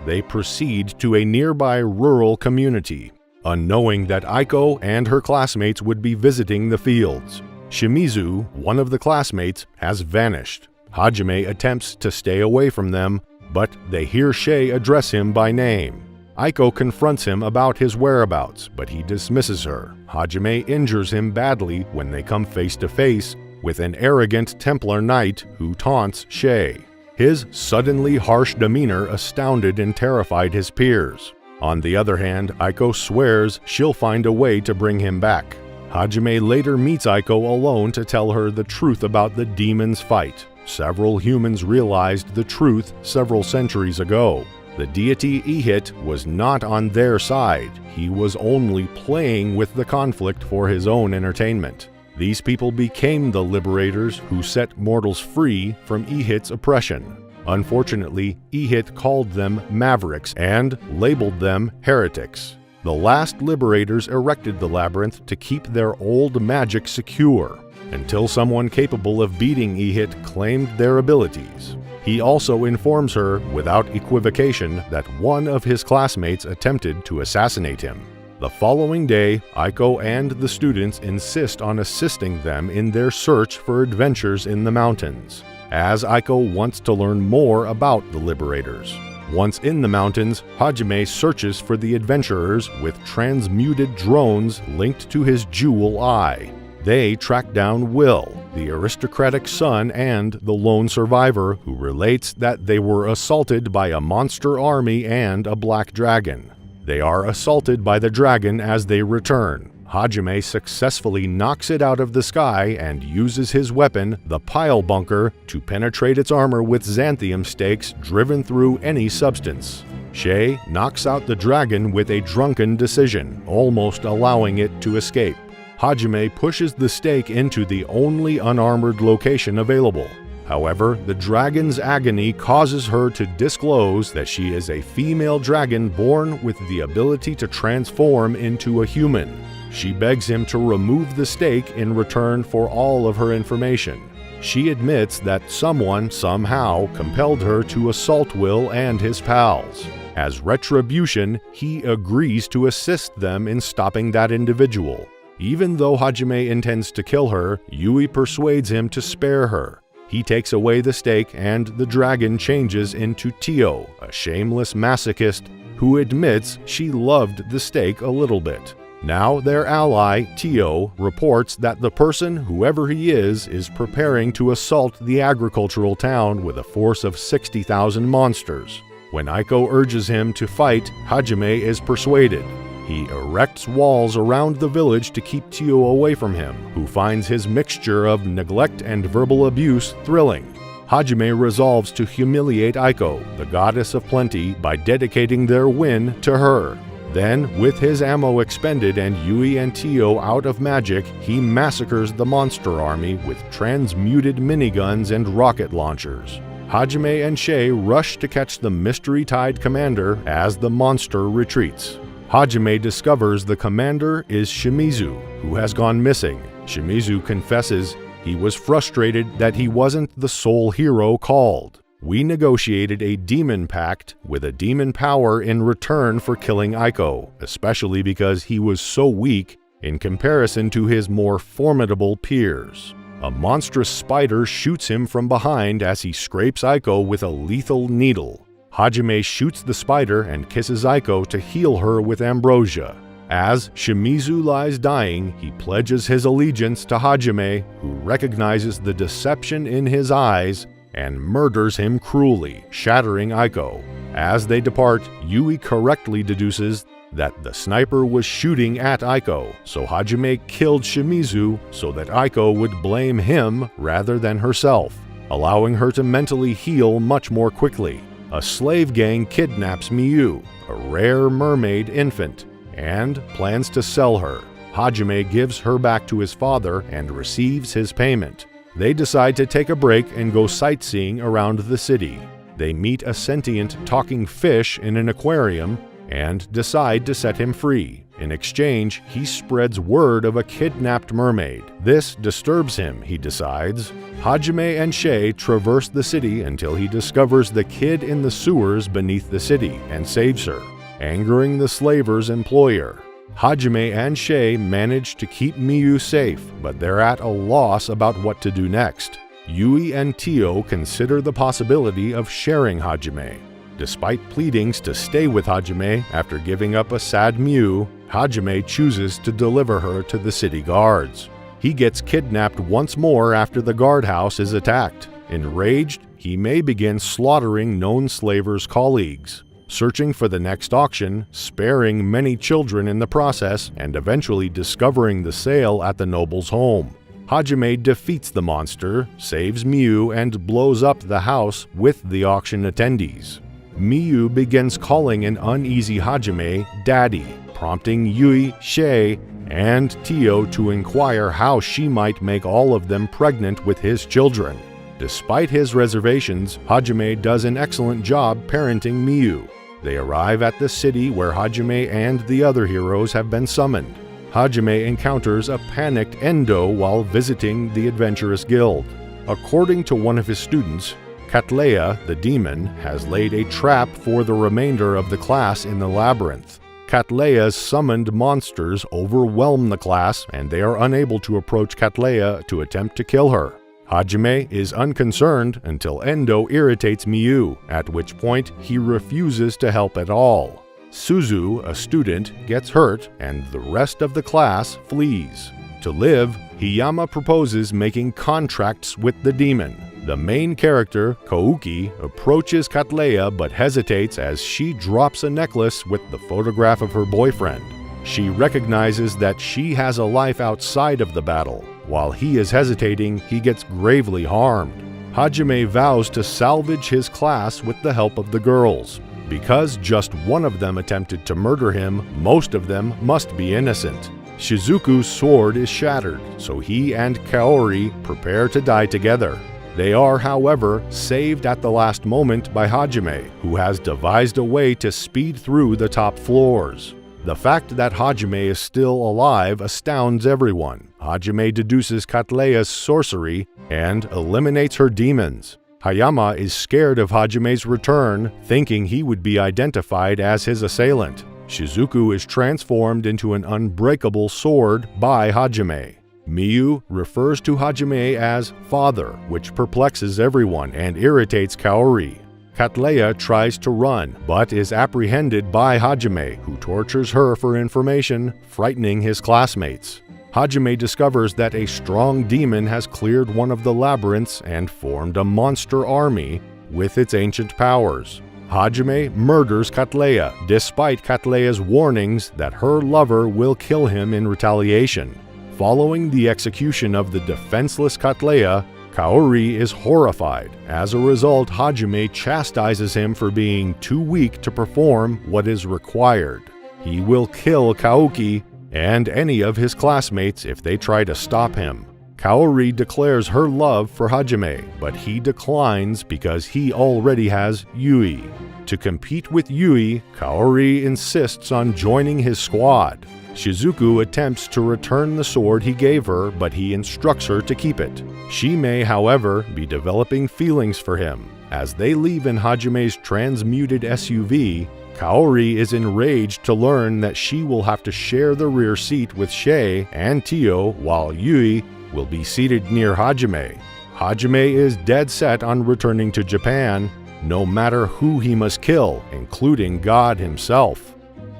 They proceed to a nearby rural community, unknowing that Aiko and her classmates would be visiting the fields. Shimizu, one of the classmates, has vanished. Hajime attempts to stay away from them, but they hear Shay address him by name. Aiko confronts him about his whereabouts, but he dismisses her. Hajime injures him badly when they come face to face with an arrogant Templar knight who taunts Shay. His suddenly harsh demeanor astounded and terrified his peers. On the other hand, Aiko swears she'll find a way to bring him back. Hajime later meets Aiko alone to tell her the truth about the demon's fight. Several humans realized the truth several centuries ago. The deity Ihit was not on their side. He was only playing with the conflict for his own entertainment. These people became the liberators who set mortals free from Ihit's oppression. Unfortunately, Ihit called them mavericks and labeled them heretics. The last liberators erected the labyrinth to keep their old magic secure, until someone capable of beating Ihit claimed their abilities. He also informs her, without equivocation, that one of his classmates attempted to assassinate him. The following day, Aiko and the students insist on assisting them in their search for adventures in the mountains, as Aiko wants to learn more about the liberators. Once in the mountains, Hajime searches for the adventurers with transmuted drones linked to his jewel eye. They track down Will, the aristocratic son and the lone survivor, who relates that they were assaulted by a monster army and a black dragon. They are assaulted by the dragon as they return. Hajime successfully knocks it out of the sky and uses his weapon, the pile bunker, to penetrate its armor with xanthium stakes driven through any substance. Shay knocks out the dragon with a drunken decision, almost allowing it to escape. Hajime pushes the stake into the only unarmored location available. However, the dragon's agony causes her to disclose that she is a female dragon born with the ability to transform into a human. She begs him to remove the stake in return for all of her information. She admits that someone somehow compelled her to assault Will and his pals. As retribution, he agrees to assist them in stopping that individual. Even though Hajime intends to kill her, Yui persuades him to spare her. He takes away the stake and the dragon changes into Tio, a shameless masochist who admits she loved the stake a little bit. Now their ally, Tio, reports that the person, whoever he is preparing to assault the agricultural town with a force of 60,000 monsters. When Aiko urges him to fight, Hajime is persuaded. He erects walls around the village to keep Tio away from him, who finds his mixture of neglect and verbal abuse thrilling. Hajime resolves to humiliate Aiko, the goddess of plenty, by dedicating their win to her. Then, with his ammo expended and Yui and Tio out of magic, he massacres the monster army with transmuted miniguns and rocket launchers. Hajime and Shay rush to catch the mystery-tied commander as the monster retreats. Hajime discovers the commander is Shimizu, who has gone missing. Shimizu confesses he was frustrated that he wasn't the sole hero called. We negotiated a demon pact with a demon power in return for killing Aiko, especially because he was so weak in comparison to his more formidable peers. A monstrous spider shoots him from behind as he scrapes Aiko with a lethal needle. Hajime shoots the spider and kisses Aiko to heal her with ambrosia. As Shimizu lies dying, he pledges his allegiance to Hajime, who recognizes the deception in his eyes and murders him cruelly, shattering Aiko. As they depart, Yui correctly deduces that the sniper was shooting at Aiko, so Hajime killed Shimizu so that Aiko would blame him rather than herself, allowing her to mentally heal much more quickly. A slave gang kidnaps Miyu, a rare mermaid infant, and plans to sell her. Hajime gives her back to his father and receives his payment. They decide to take a break and go sightseeing around the city. They meet a sentient talking fish in an aquarium and decide to set him free. In exchange, he spreads word of a kidnapped mermaid. This disturbs him, he decides. Hajime and Shay traverse the city until he discovers the kid in the sewers beneath the city and saves her, angering the slaver's employer. Hajime and Shay manage to keep Miyu safe, but they're at a loss about what to do next. Yui and Tio consider the possibility of sharing Hajime. Despite pleadings to stay with Hajime after giving up a sad Miyu, Hajime chooses to deliver her to the city guards. He gets kidnapped once more after the guardhouse is attacked. Enraged, he may begin slaughtering known slavers' colleagues, searching for the next auction, sparing many children in the process, and eventually discovering the sale at the noble's home. Hajime defeats the monster, saves Miyu, and blows up the house with the auction attendees. Miyu begins calling an uneasy Hajime Daddy, prompting Yui, Shay, and Tio to inquire how she might make all of them pregnant with his children. Despite his reservations, Hajime does an excellent job parenting Miyu. They arrive at the city where Hajime and the other heroes have been summoned. Hajime encounters a panicked Endo while visiting the Adventurous Guild. According to one of his students, Cattleya, the demon, has laid a trap for the remainder of the class in the labyrinth. Cattleya's summoned monsters overwhelm the class, and they are unable to approach Cattleya to attempt to kill her. Hajime is unconcerned until Endo irritates Miyu, at which point he refuses to help at all. Suzu, a student, gets hurt, and the rest of the class flees. To live, Hiyama proposes making contracts with the demon. The main character, Kouki, approaches Cattleya but hesitates as she drops a necklace with the photograph of her boyfriend. She recognizes that she has a life outside of the battle. While he is hesitating, he gets gravely harmed. Hajime vows to salvage his class with the help of the girls. Because just one of them attempted to murder him, most of them must be innocent. Shizuku's sword is shattered, so he and Kaori prepare to die together. They are, however, saved at the last moment by Hajime, who has devised a way to speed through the top floors. The fact that Hajime is still alive astounds everyone. Hajime deduces Cattleya's sorcery and eliminates her demons. Hayama is scared of Hajime's return, thinking he would be identified as his assailant. Shizuku is transformed into an unbreakable sword by Hajime. Miyu refers to Hajime as father, which perplexes everyone and irritates Kaori. Cattleya tries to run, but is apprehended by Hajime, who tortures her for information, frightening his classmates. Hajime discovers that a strong demon has cleared one of the labyrinths and formed a monster army with its ancient powers. Hajime murders Cattleya, despite Cattleya's warnings that her lover will kill him in retaliation. Following the execution of the defenseless Cattleya, Kaori is horrified. As a result, Hajime chastises him for being too weak to perform what is required. He will kill Kaoki and any of his classmates if they try to stop him. Kaori declares her love for Hajime, but he declines because he already has Yui. To compete with Yui, Kaori insists on joining his squad. Shizuku attempts to return the sword he gave her, but he instructs her to keep it. She may, however, be developing feelings for him. As they leave in Hajime's transmuted SUV, Kaori is enraged to learn that she will have to share the rear seat with Shay and Tio, while Yui will be seated near Hajime. Hajime is dead set on returning to Japan, no matter who he must kill, including God himself.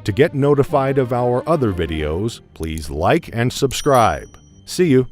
To get notified of our other videos, please like and subscribe. See you!